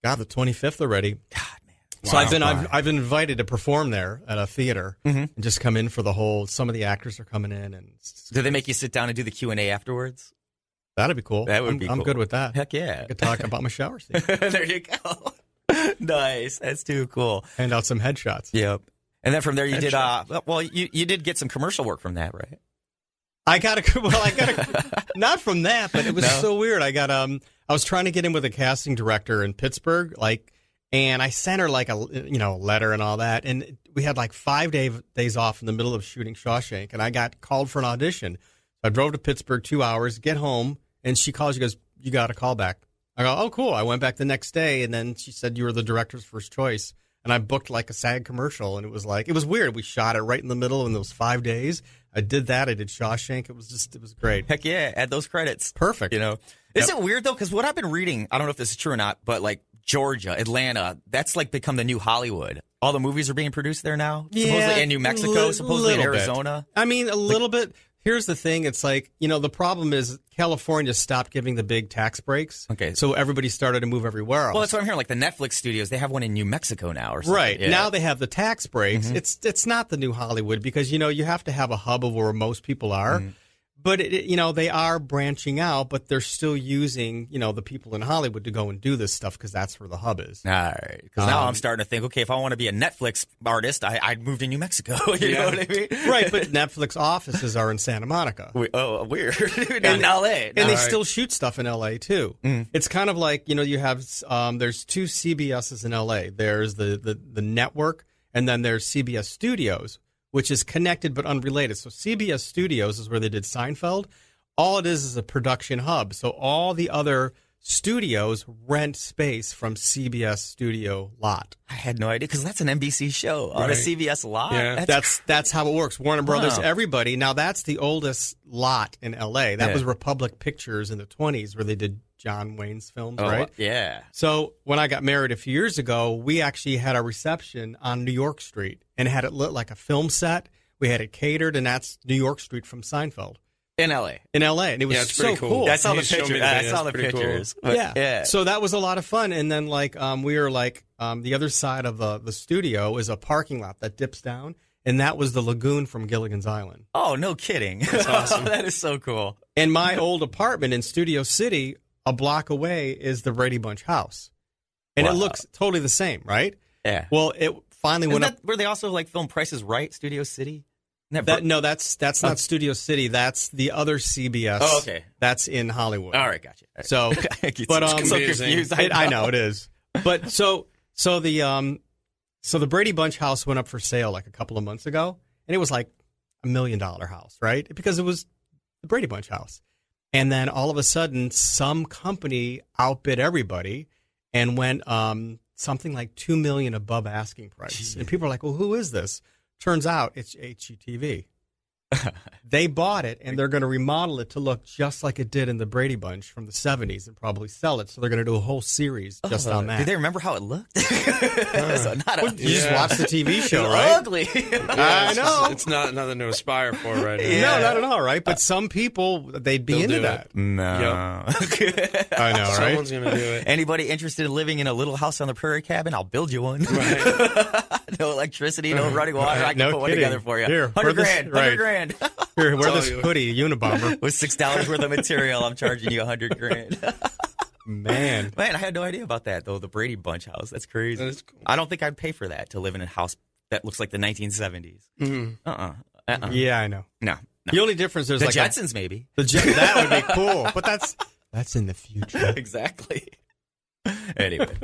God, the 25th already. God, man. So I've been invited to perform there at a theater and just come in for the whole. Some of the actors are coming in, and do they make you sit down and do the Q&A afterwards? That'd be cool. That would be cool. I'm good with that. Heck yeah. I could talk about my shower scene. There you go. Nice. That's too cool. Hand out some headshots. Yep. And then from there you did. You did get some commercial work from that, right? I got not from that, but it was so weird. I was trying to get in with a casting director in Pittsburgh, and I sent her a letter and all that, and we had 5 days off in the middle of shooting Shawshank, and I got called for an audition. So I drove to Pittsburgh 2 hours, get home, and she calls. She goes, "You got a call back." I go, "Oh, cool." I went back the next day, and then she said, "You were the director's first choice." And I booked a SAG commercial, and it was weird. We shot it right in the middle in those 5 days. I did that. I did Shawshank. It was great. Heck yeah. Add those credits. Perfect. Isn't it weird though? Because what I've been reading, I don't know if this is true or not, but Georgia, Atlanta, that's become the new Hollywood. All the movies are being produced there now. Supposedly in New Mexico, supposedly in Arizona. I mean, a little bit. Here's the thing. It's the problem is California stopped giving the big tax breaks. Okay. So everybody started to move everywhere else. Well, that's what I'm hearing. The Netflix studios, they have one in New Mexico now or something. Right. Yeah. Now they have the tax breaks. Mm-hmm. It's not the new Hollywood because, you have to have a hub of where most people are. Mm-hmm. But, they are branching out, but they're still using, the people in Hollywood to go and do this stuff because that's where the hub is. All right. Because now I'm starting to think, okay, if I want to be a Netflix artist, I'd move to New Mexico. You know what I mean? Right, but Netflix offices are in Santa Monica. Weird. In L.A. And they still shoot stuff in L.A., too. Mm. It's kind of you have, there's two CBSs in L.A. There's the network, and then there's CBS Studios, which is connected but unrelated. So CBS Studios is where they did Seinfeld. All it is a production hub. So all the other studios rent space from CBS studio lot. I had no idea because that's an NBC show on a CBS lot. Yeah. That's how it works. Warner Brothers, everybody. Now that's the oldest lot in LA. That was Republic Pictures in the 1920s where they did John Wayne's films, right? Yeah. So when I got married a few years ago, we actually had a reception on New York Street and had it lit like a film set. We had it catered, and that's New York Street from Seinfeld. In L.A. And it was so cool. I saw the pictures. I saw the pictures. Cool. Yeah. So that was a lot of fun. And then we were the other side of the studio is a parking lot that dips down, and that was the lagoon from Gilligan's Island. Oh, no kidding. That's awesome. That is so cool. And my old apartment in Studio City, a block away, is the Brady Bunch house. And it looks totally the same, right? Yeah. Well, it finally went up. Where they also film Price is Right, Studio City? That's not Studio City. That's the other CBS. Oh, okay. That's in Hollywood. All right, gotcha. All right. So, but I'm so confused. I know it is. But so the Brady Bunch house went up for sale a couple of months ago, and it was $1 million house, right? Because it was the Brady Bunch house, and then all of a sudden, some company outbid everybody and went something like $2 million above asking price, and people are like, "Well, who is this?" Turns out it's HGTV. They bought it, and they're going to remodel it to look just like it did in the Brady Bunch from the 70s and probably sell it. So they're going to do a whole series just on that. Do they remember how it looked? You just watched the TV show, right? Ugly. I know. It's not nothing to aspire for right now. Yeah. No, not at all, right? But some people, they'd be into that. No. Yep. I know, right? Someone's going to do it. Anybody interested in living in a little house on the prairie cabin? I'll build you one. Right. No electricity, no running water. I can put one together for you. Here, $100,000. $100,000. Here, wear this hoodie, Unabomber. With $6 worth of material, I'm charging you $100,000. Man, I had no idea about that though. The Brady Bunch house. That's crazy. That is cool. I don't think I'd pay for that to live in a house that looks like the 1970s. Mm-hmm. Yeah, I know. No. The only difference there's the Jetsons, maybe. That would be cool, but that's in the future. Exactly. Anyway.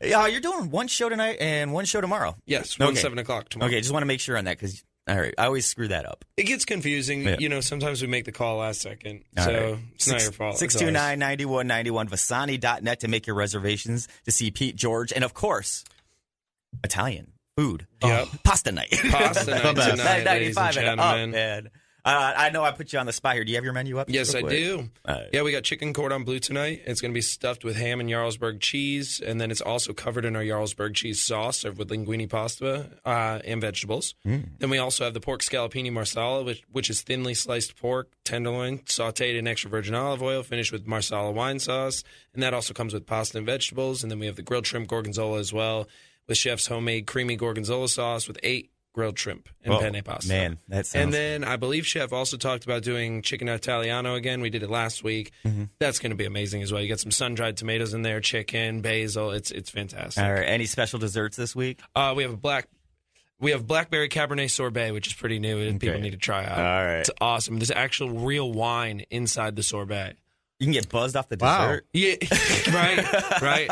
You're doing one show tonight and one show tomorrow. Yes, 7 o'clock tomorrow. Okay, just want to make sure on that because all right, I always screw that up. It gets confusing. Yeah. Sometimes we make the call last second, it's not your fault. 629-9191, Vasani.net to make your reservations to see Pete George. And, of course, Italian food. Yep. Pasta night. Pasta night tonight, ladies and gentlemen. Man. I know I put you on the spot here. Do you have your menu up? Yes, I do. Yeah, we got chicken cordon bleu tonight. It's going to be stuffed with ham and Jarlsberg cheese, and then it's also covered in our Jarlsberg cheese sauce, served with linguine pasta and vegetables. Then we also have the pork scallopini marsala, which is thinly sliced pork, tenderloin, sautéed in extra virgin olive oil, finished with marsala wine sauce, and that also comes with pasta and vegetables. And then we have the grilled shrimp gorgonzola as well, with chef's homemade creamy gorgonzola sauce with 8 grilled shrimp and penne pasta. Man, that sounds... And then I believe Chef also talked about doing chicken Italiano again. We did it last week. That's going to be amazing as well. You got some sun-dried tomatoes in there, chicken, basil. It's fantastic. All right. Any special desserts this week? We have blackberry Cabernet sorbet, which is pretty new and people need to try out. All right. It's awesome. There's actual real wine inside the sorbet. You can get buzzed off the dessert. Yeah, right.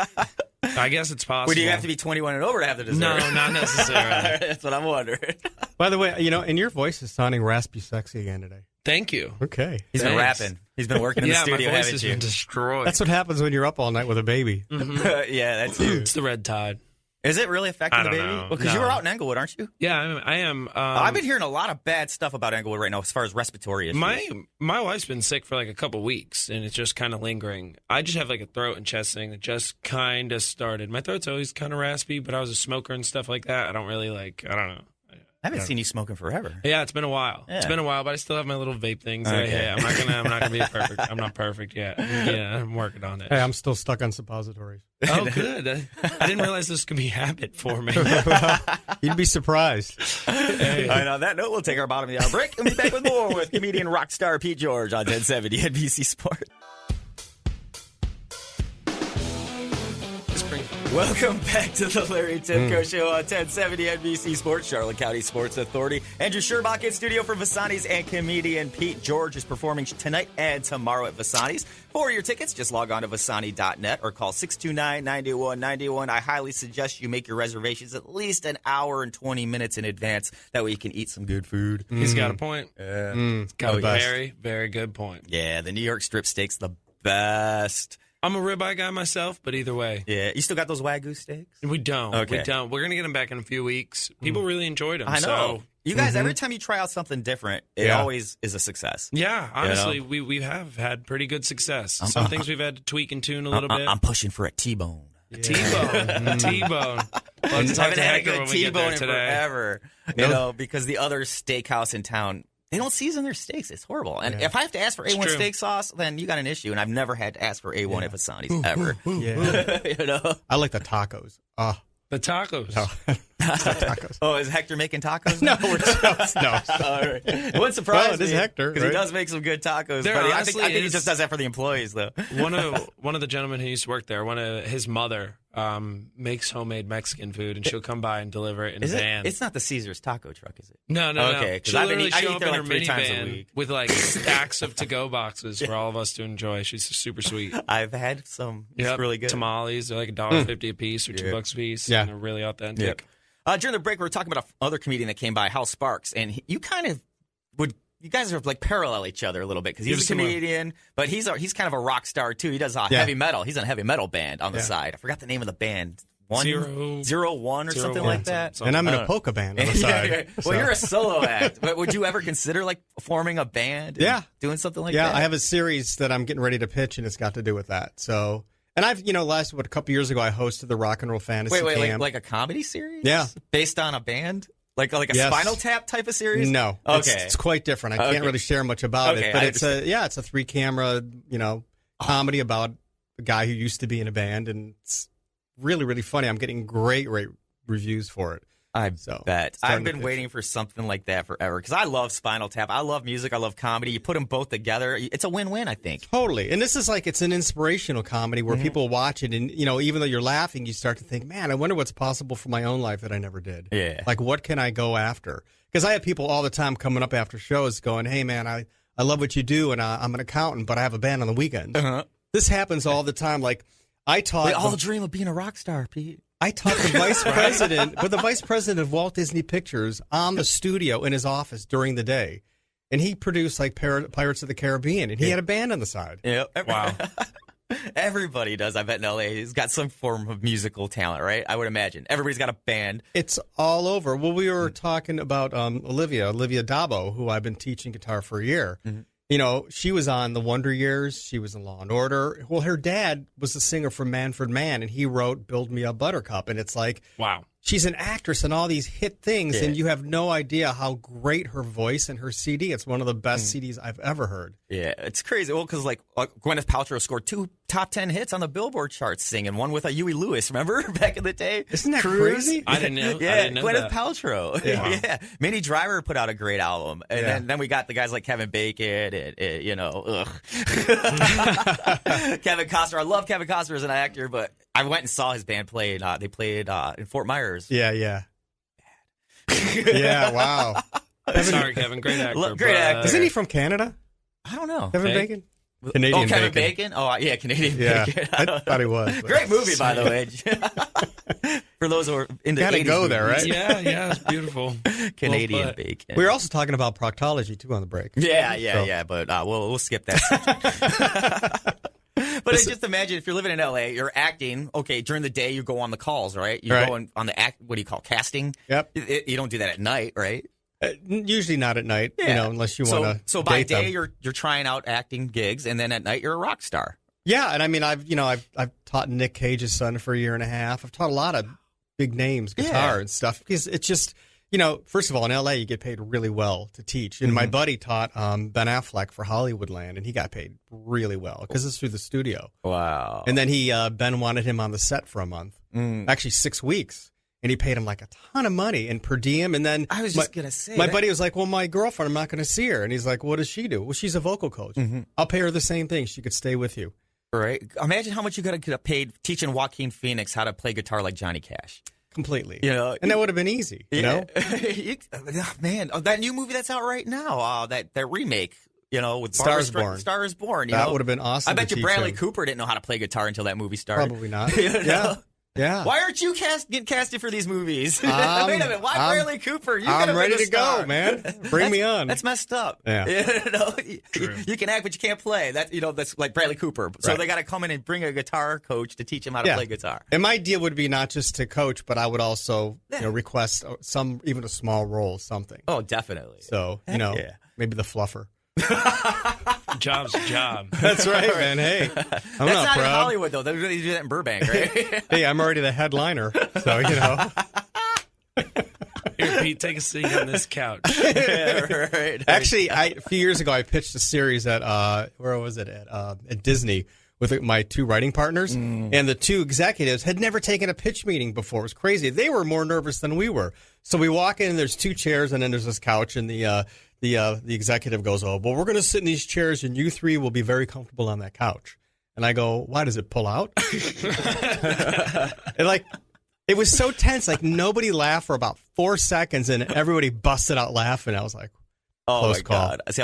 I guess it's possible. Would you have to be 21 and over to have the dessert? No, not necessarily. That's what I'm wondering. By the way, and your voice is sounding raspy sexy again today. Thank you. Okay. He's been rapping. He's been working in the studio, my voice haven't has you? been destroyed. That's what happens when you're up all night with a baby. Yeah, that's you. It's the red tide. Is it really affecting the baby? know. Well, because you were out in Englewood, aren't you? Yeah, I am. I've been hearing a lot of bad stuff about Englewood right now as far as respiratory issues. My wife's been sick for like a couple weeks, and it's just kind of lingering. I just have like a throat and chest thing that just kind of started. My throat's always kind of raspy, but I was a smoker and stuff like that. I don't really I don't know. I haven't seen you smoking forever. Yeah, it's been a while. Yeah. It's been a while, but I still have my little vape things. Okay. I'm not gonna be perfect. I'm not perfect yet. Yeah, I'm working on it. Hey, I'm still stuck on suppositories. Oh, good. I didn't realize this could be a habit for me. You'd be surprised. Hey. And on that note, we'll take our bottom of the hour break and be back with more with comedian rock star Pete George on 1070 NBC Sports. Welcome back to the Larry Timko Show on 1070 NBC Sports, Charlotte County Sports Authority. Andrew Sherbach in studio for Vasani's, and comedian Pete George is performing tonight and tomorrow at Vasani's. For your tickets, just log on to Vasani.net or call 629-9191. I highly suggest you make your reservations at least an hour and 20 minutes in advance. That way you can eat some good food. He's got a point. He's Got a very, very good point. Yeah, the New York strip steak's the best. I'm a ribeye guy myself, but either way. Yeah, you still got those Wagyu steaks? We don't. Okay. We don't. We're going to get them back in a few weeks. People really enjoyed them. I know. So. You guys, every time you try out something different, it always is a success. Yeah, honestly, we have had pretty good success. Some things we've had to tweak and tune a little bit. I'm pushing for a T-bone. A T-bone. T-bone. Let's talk to haven't had a Hector good when we get there T-bone in today. forever. You know, because the other steakhouse in town, they don't season their steaks. It's horrible. And if I have to ask for A1 steak sauce, then you got an issue. And I've never had to ask for A1 at Vasani's ever. Yeah. I like the tacos. The tacos. No. Tacos. Oh, is Hector making tacos? No, no. All right. It wouldn't surprise me. It is Hector, because he does make some good tacos. There But I honestly think he is- just does that for the employees, though. One of the gentlemen who used to work there, his mother makes homemade Mexican food, and she'll come by and deliver it in a van. It's not the Caesar's taco truck, is it? No. Okay, 'cause She'll I've been literally I show eat up there in like her 3 times a minivan week. with like stacks of to-go boxes for all of us to enjoy. She's super sweet. I've had some. It's Yep. really good. Tamales, they're like $1.50 a piece or $2 a piece. Yeah. And they're really authentic. Yep. During the break, we were talking about another comedian that came by, Hal Sparks, and you guys are like parallel each other a little bit because he's a comedian, but he's kind of a rock star too. He does heavy metal. He's in a heavy metal band on the side. I forgot the name of the band. 101 or something like that. And I'm in a polka band on the side. Yeah. Well, you're a solo act. But would you ever consider like forming a band? And doing something like that? Yeah, I have a series that I'm getting ready to pitch, and it's got to do with that. So, and I've a couple years ago, I hosted the Rock and Roll Fantasy Camp. like a comedy series? Yeah, based on a band. Like a Spinal Tap type of series? No. Okay. It's quite different. I can't really share much about it. But it's a 3-camera, comedy about a guy who used to be in a band, and it's really, really funny. I'm getting great reviews for it. I bet. I've been waiting for something like that forever because I love Spinal Tap. I love music. I love comedy. You put them both together, it's a win-win, I think. Totally. And this is it's an inspirational comedy where people watch it, and even though you're laughing, you start to think, man, I wonder what's possible for my own life that I never did. Yeah. Like, what can I go after? Because I have people all the time coming up after shows going, hey, man, I love what you do, and I'm an accountant, but I have a band on the weekends. This happens all the time. Like, I taught... We all dream of being a rock star, Pete. I taught the vice president of Walt Disney Pictures on the studio in his office during the day. And he produced Pirates of the Caribbean, and he had a band on the side. Yep. Wow. Everybody does, I bet, in L.A. He's got some form of musical talent, right? I would imagine. Everybody's got a band. It's all over. Well, we were talking about Olivia Dabo, who I've been teaching guitar for a year. Mm-hmm. You know, she was on The Wonder Years. She was in Law and Order. Well, her dad was the singer for Manfred Mann, and he wrote Build Me a Buttercup. And it's like, wow. She's an actress in all these hit things, and you have no idea how great her voice and her CD. It's one of the best CDs I've ever heard. Yeah, it's crazy. Well, because like Gwyneth Paltrow scored 2 top 10 hits on the Billboard charts singing, one with a Huey Lewis, remember, back in the day? Isn't that crazy? I didn't know. Yeah, I didn't know Gwyneth that. Paltrow. Yeah. Yeah. Minnie Driver put out a great album. And then we got the guys like Kevin Bacon and you know, Kevin Costner. I love Kevin Costner as an actor, but I went and saw his band play. They played in Fort Myers. Yeah. Yeah, wow. Sorry, Kevin. Great actor. Great actor. Isn't he from Canada? I don't know. Kevin Bacon? Canadian Kevin Bacon? Oh, yeah, Canadian Bacon. I thought he was. Great movie, by the way. For those who are into gotta 80s go there, movies. right? Yeah, it's beautiful. Canadian Bacon. We were also talking about proctology, too, on the break. Yeah, but we'll skip that. But just imagine if you're living in L.A., you're acting. Okay, during the day you go on the calls, right? You go on the act. What do you call casting? Yep. You don't do that at night, right? Usually not at night. You know, unless you want to. So by day you're trying out acting gigs, and then at night you're a rock star. Yeah, and I mean I've taught Nick Cage's son for a year and a half. I've taught a lot of big names guitar and stuff because it's just. You know, first of all, in L.A., you get paid really well to teach. And my buddy taught Ben Affleck for Hollywoodland, and he got paid really well because it's through the studio. Wow. And then Ben wanted him on the set for a month, actually 6 weeks, and he paid him like a ton of money and per diem. And then I was just going to say, my buddy was like, well, my girlfriend, I'm not going to see her. And he's like, what does she do? Well, she's a vocal coach. I'll pay her the same thing. She could stay with you. Right. Imagine how much you could have get paid teaching Joaquin Phoenix how to play guitar like Johnny Cash. Completely. You know, and that would have been easy, you know? Man, that new movie that's out right now, that remake, you know, with Star is Born. Star is Born. That would have been awesome. I bet you Bradley him. Cooper didn't know how to play guitar until that movie started. Probably not. You know? Yeah. Why aren't you getting casted for these movies? Wait a minute. Why Bradley Cooper? I'm ready to go, man. Bring me on. That's messed up. Yeah. You can act, but you can't play. That's like Bradley Cooper. So they got to come in and bring a guitar coach to teach him how to play guitar. And my deal would be not just to coach, but I would also request even a small role, something. Oh, definitely. So, maybe the fluffer. Job's a job. That's right, man. Hey, that's not in Hollywood, though. They really do that in Burbank, right? Hey, I'm already the headliner, so, you know. Here, Pete, take a seat on this couch. Right. Actually, a few years ago, I pitched a series at, where was it? At Disney with my 2 writing partners. And the 2 executives had never taken a pitch meeting before. It was crazy. They were more nervous than we were. So we walk in, and there's 2 chairs, and then there's this couch, and the executive goes, oh, well, we're going to sit in these chairs, and you 3 will be very comfortable on that couch. And I go, why does it pull out? And it was so tense. Like, nobody laughed for about 4 seconds, and everybody busted out laughing. I was like, oh, my God. See,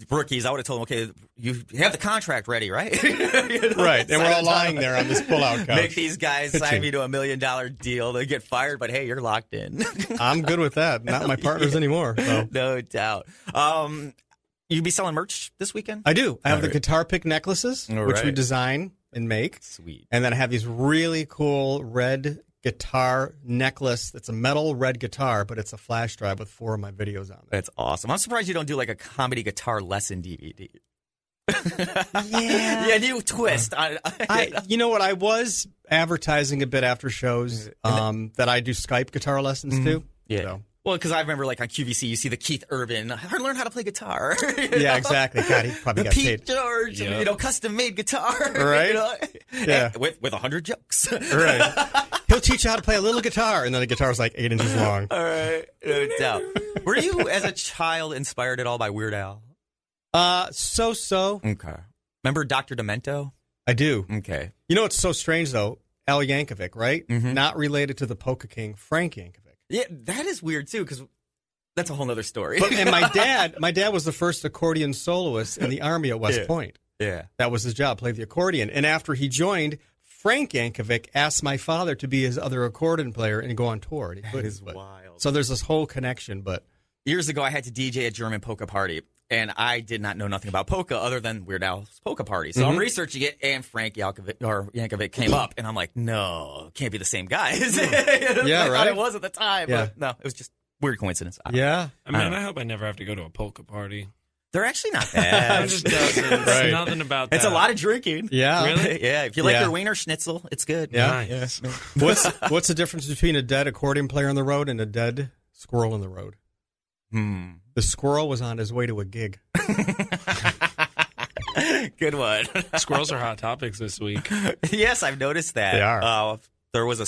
rookies, I would have told them, okay, you have the contract ready, right? Right. And we're all lying there on this pull-out couch. Make these guys sign me to $1 million deal. They get fired, but hey, you're locked in. I'm good with that. Not my partners anymore. So. No doubt. You be selling merch this weekend? I do. I have the guitar pick necklaces, which we design and make. Sweet. And then I have these really cool red guitar necklace. It's a metal red guitar, but it's a flash drive with 4 of my videos on it. That's awesome. I'm surprised you don't do like a comedy guitar lesson DVD. Yeah, new twist. You know what? I was advertising a bit after shows that I do Skype guitar lessons too. Yeah. So. Well, because I remember like on QVC, you see the Keith Urban, learn how to play guitar. Yeah, exactly. God, he probably got Pete paid. George, custom made guitar. Right. Yeah. With 100 jokes. Right. He'll teach you how to play a little guitar, and then the guitar's like 8 inches long. All right. No doubt. Were you, as a child, inspired at all by Weird Al? So. Okay. Remember Dr. Demento? I do. Okay. You know what's so strange, though? Al Yankovic, right? Mm-hmm. Not related to the polka king, Frank Yankovic. Yeah, that is weird, too, because that's a whole other story. And my dad was the first accordion soloist in the Army at West Point. Yeah. That was his job, play the accordion. And after he joined, Frank Yankovic asked my father to be his other accordion player and go on tour. And he that is wild. So there's this whole connection, but... Years ago, I had to DJ a German polka party. and I did not know nothing about polka other than Weird Al's polka party. So I'm researching it, and Frank Yankovic came up, and I'm like, no, can't be the same guy. Yeah, I right. thought it was at the time, Yeah. but no, it was just weird coincidence. Yeah. I hope I never have to go to a polka party. They're actually not bad. I'm just dozens. Right. Nothing about that. It's a lot of drinking. Yeah. Really? Yeah, if you like Yeah. your wiener schnitzel, it's good. Yeah. Nice. What's the difference between a dead accordion player on the road and a dead squirrel on the road? The squirrel was on his way to a gig. Good one. Squirrels are hot topics this week. Yes, I've noticed that. They are. There was a